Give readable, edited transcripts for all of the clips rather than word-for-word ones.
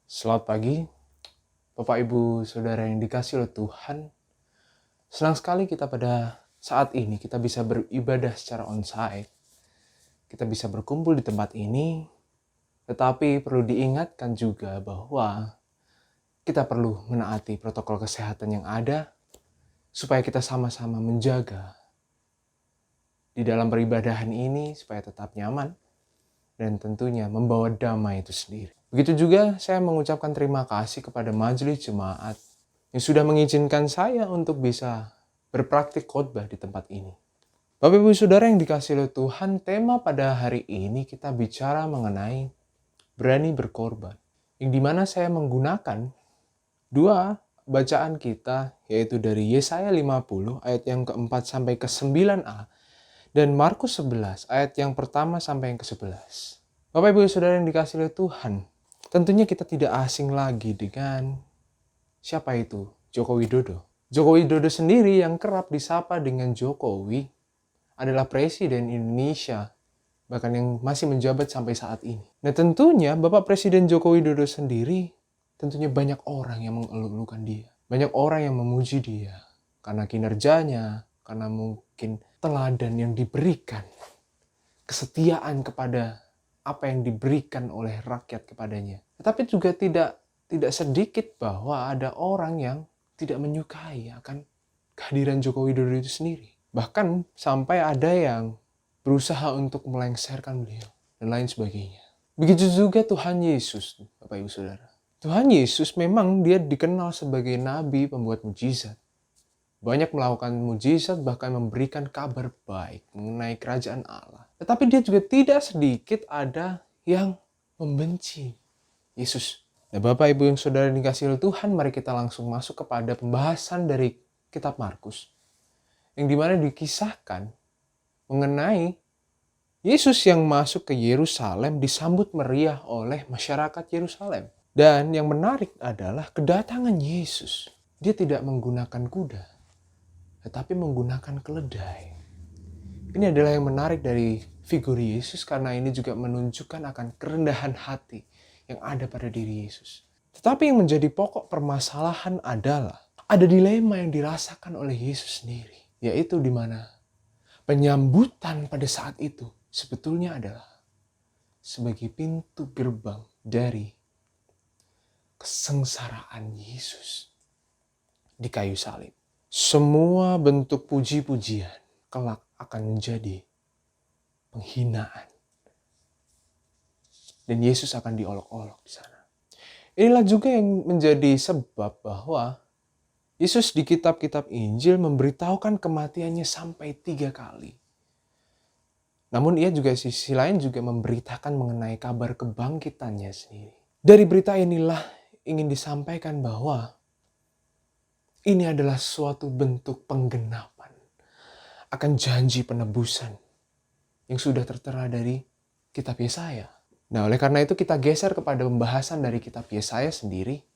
Selamat pagi, Bapak Ibu Saudara yang dikasihi oleh Tuhan. Senang sekali kita pada saat ini kita bisa beribadah secara onsite. Kita bisa berkumpul di tempat ini, tetapi perlu diingatkan juga bahwa kita perlu menaati protokol kesehatan yang ada supaya kita sama-sama menjaga di dalam peribadahan ini supaya tetap nyaman dan tentunya membawa damai itu sendiri. Begitu juga saya mengucapkan terima kasih kepada majelis jemaat yang sudah mengizinkan saya untuk bisa berpraktik khotbah di tempat ini. Bapak Ibu Saudara yang dikasihi oleh Tuhan, tema pada hari ini kita bicara mengenai berani berkorban. Yang dimana saya menggunakan dua bacaan kita, yaitu dari Yesaya 50 ayat yang keempat sampai ke-9a dan Markus 11 ayat yang pertama sampai yang ke-11. Bapak Ibu Saudara yang dikasihi oleh Tuhan, tentunya kita tidak asing lagi dengan siapa itu? Joko Widodo. Joko Widodo sendiri yang kerap disapa dengan Jokowi adalah Presiden Indonesia, bahkan yang masih menjabat sampai saat ini. Nah tentunya Bapak Presiden Joko Widodo sendiri, tentunya banyak orang yang mengeluh-elukan dia. Banyak orang yang memuji dia karena kinerjanya, karena mungkin teladan yang diberikan, kesetiaan kepada apa yang diberikan oleh rakyat kepadanya. Tetapi juga tidak sedikit bahwa ada orang yang tidak menyukai akan kehadiran Joko Widodo itu sendiri. Bahkan sampai ada yang berusaha untuk melengsarkan beliau dan lain sebagainya. Begitu juga Tuhan Yesus, Bapak Ibu Saudara. Tuhan Yesus memang dia dikenal sebagai nabi pembuat mujizat. Banyak melakukan mujizat, bahkan memberikan kabar baik mengenai kerajaan Allah. Tetapi dia juga tidak sedikit ada yang membenci Yesus. Nah Bapak Ibu yang Saudara dikasihi oleh Tuhan, mari kita langsung masuk kepada pembahasan dari kitab Markus. Yang dimana dikisahkan mengenai Yesus yang masuk ke Yerusalem disambut meriah oleh masyarakat Yerusalem. Dan yang menarik adalah kedatangan Yesus. Dia tidak menggunakan kuda, tetapi menggunakan keledai. Ini adalah yang menarik dari figur Yesus karena ini juga menunjukkan akan kerendahan hati yang ada pada diri Yesus. Tetapi yang menjadi pokok permasalahan adalah ada dilema yang dirasakan oleh Yesus sendiri, yaitu di mana penyambutan pada saat itu sebetulnya adalah sebagai pintu gerbang dari kesengsaraan Yesus di kayu salib. Semua bentuk puji-pujian kelak akan menjadi penghinaan. Dan Yesus akan diolok-olok di sana. Inilah juga yang menjadi sebab bahwa Yesus di kitab-kitab Injil memberitahukan kematiannya sampai 3 kali. Namun ia juga sisi lain juga memberitakan mengenai kabar kebangkitannya sendiri. Dari berita inilah ingin disampaikan bahwa ini adalah suatu bentuk penggenapan akan janji penebusan yang sudah tertera dari kitab Yesaya. Nah, oleh karena itu kita geser kepada pembahasan dari kitab Yesaya sendiri,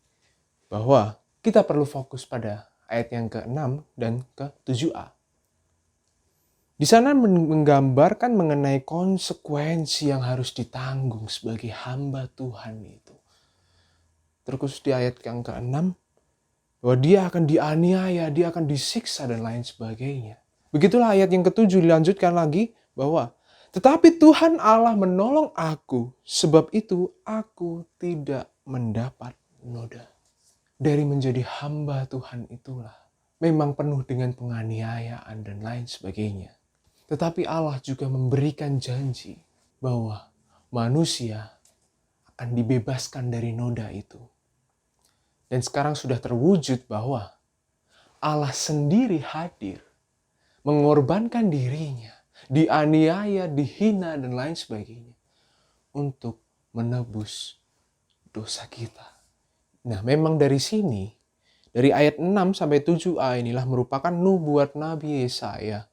bahwa kita perlu fokus pada ayat yang ke-6 dan ke-7a. Di sana menggambarkan mengenai konsekuensi yang harus ditanggung sebagai hamba Tuhan itu. Terkhusus di ayat yang ke-6, bahwa dia akan dianiaya, dia akan disiksa dan lain sebagainya. Begitulah ayat yang ke-7 dilanjutkan lagi bahwa tetapi Tuhan Allah menolong aku, sebab itu aku tidak mendapat noda. Dari menjadi hamba Tuhan itulah memang penuh dengan penganiayaan dan lain sebagainya. Tetapi Allah juga memberikan janji bahwa manusia akan dibebaskan dari noda itu. Dan sekarang sudah terwujud bahwa Allah sendiri hadir, mengorbankan dirinya, dianiaya, dihina, dan lain sebagainya untuk menebus dosa kita. Nah, memang dari sini, dari ayat 6 sampai 7a inilah merupakan nubuat Nabi Yesaya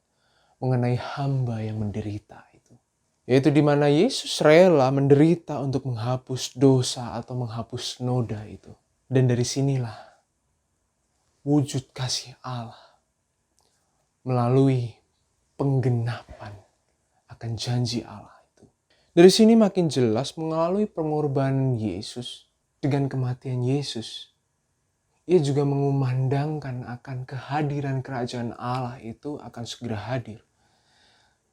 mengenai hamba yang menderita itu. Yaitu di mana Yesus rela menderita untuk menghapus dosa atau menghapus noda itu. Dan dari sinilah wujud kasih Allah melalui penggenapan akan janji Allah itu. Dari sini makin jelas melalui pengorbanan Yesus, dengan kematian Yesus, ia juga mengumandangkan akan kehadiran kerajaan Allah itu akan segera hadir.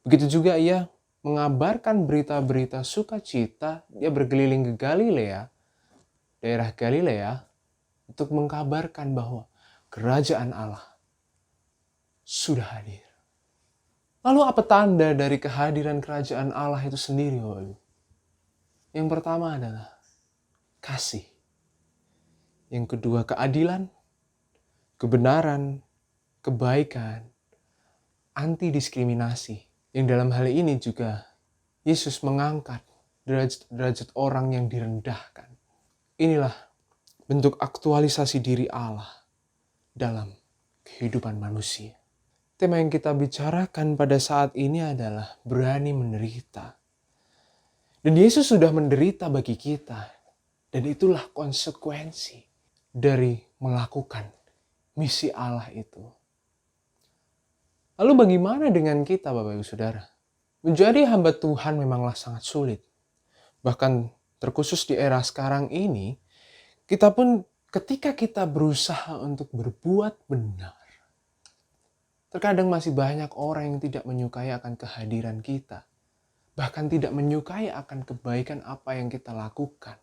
Begitu juga ia mengabarkan berita-berita sukacita. Dia berkeliling ke Galilea, daerah Galilea, untuk mengkabarkan bahwa kerajaan Allah sudah hadir. Lalu apa tanda dari kehadiran kerajaan Allah itu sendiri, Bapak Ibu? Yang pertama adalah kasih. Yang kedua keadilan, kebenaran, kebaikan, anti-diskriminasi. Yang dalam hal ini juga Yesus mengangkat derajat orang yang direndahkan. Inilah bentuk aktualisasi diri Allah dalam kehidupan manusia. Tema yang kita bicarakan pada saat ini adalah berani menderita. Dan Yesus sudah menderita bagi kita. Dan itulah konsekuensi dari melakukan misi Allah itu. Lalu bagaimana dengan kita, Bapak Ibu Saudara? Menjadi hamba Tuhan memanglah sangat sulit. Bahkan terkhusus di era sekarang ini, kita pun ketika kita berusaha untuk berbuat benar, terkadang masih banyak orang yang tidak menyukai akan kehadiran kita. Bahkan tidak menyukai akan kebaikan apa yang kita lakukan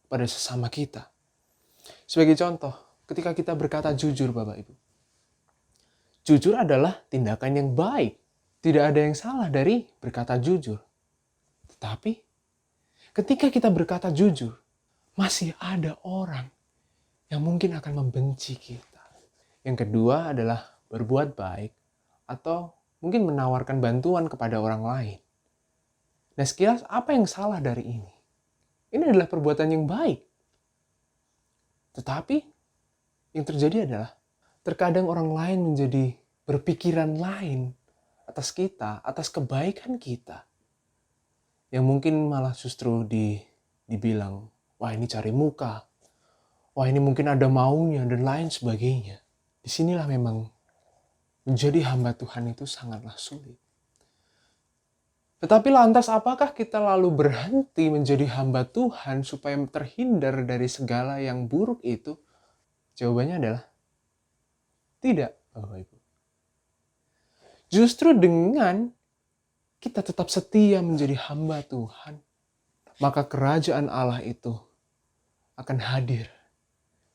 pada sesama kita. Sebagai contoh, ketika kita berkata jujur, Bapak Ibu. Jujur adalah tindakan yang baik. Tidak ada yang salah dari berkata jujur. Tetapi ketika kita berkata jujur, masih ada orang yang mungkin akan membenci kita. Yang kedua adalah berbuat baik atau mungkin menawarkan bantuan kepada orang lain. Nah, sekilas apa yang salah dari ini? Ini adalah perbuatan yang baik. Tetapi yang terjadi adalah terkadang orang lain menjadi berpikiran lain atas kita, atas kebaikan kita. Yang mungkin malah justru dibilang, wah ini cari muka, wah ini mungkin ada maunya dan lain sebagainya. Disinilah memang menjadi hamba Tuhan itu sangatlah sulit. Tetapi lantas apakah kita lalu berhenti menjadi hamba Tuhan supaya terhindar dari segala yang buruk itu? Jawabannya adalah tidak, Bapak Ibu. Justru dengan kita tetap setia menjadi hamba Tuhan, maka kerajaan Allah itu akan hadir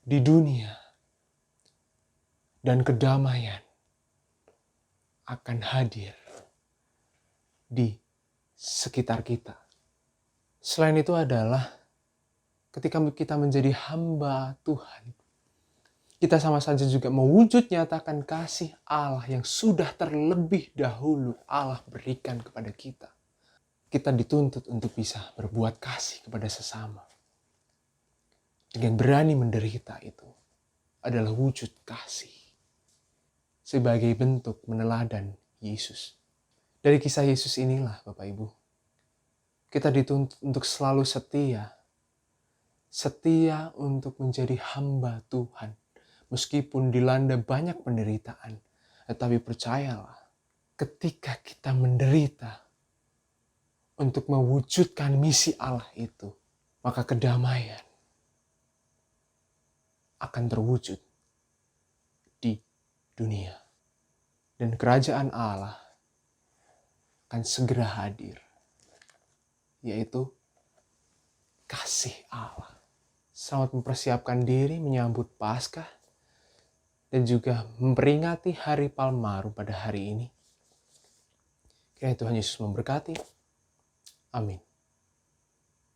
di dunia dan kedamaian akan hadir di sekitar kita. Selain itu adalah ketika kita menjadi hamba Tuhan, kita sama saja juga mewujud nyatakan kasih Allah yang sudah terlebih dahulu Allah berikan kepada kita. Kita dituntut untuk bisa berbuat kasih kepada sesama. Dengan berani menderita itu adalah wujud kasih sebagai bentuk meneladan Yesus. Dari kisah Yesus inilah, Bapak Ibu, kita dituntut untuk selalu setia. Setia untuk menjadi hamba Tuhan. Meskipun dilanda banyak penderitaan. Tetapi percayalah, ketika kita menderita untuk mewujudkan misi Allah itu, maka kedamaian akan terwujud di dunia. Dan kerajaan Allah akan segera hadir, yaitu kasih Allah. Selamat mempersiapkan diri menyambut Paskah dan juga memperingati Hari Palmaru pada hari ini. Kiranya Tuhan Yesus memberkati. Amin.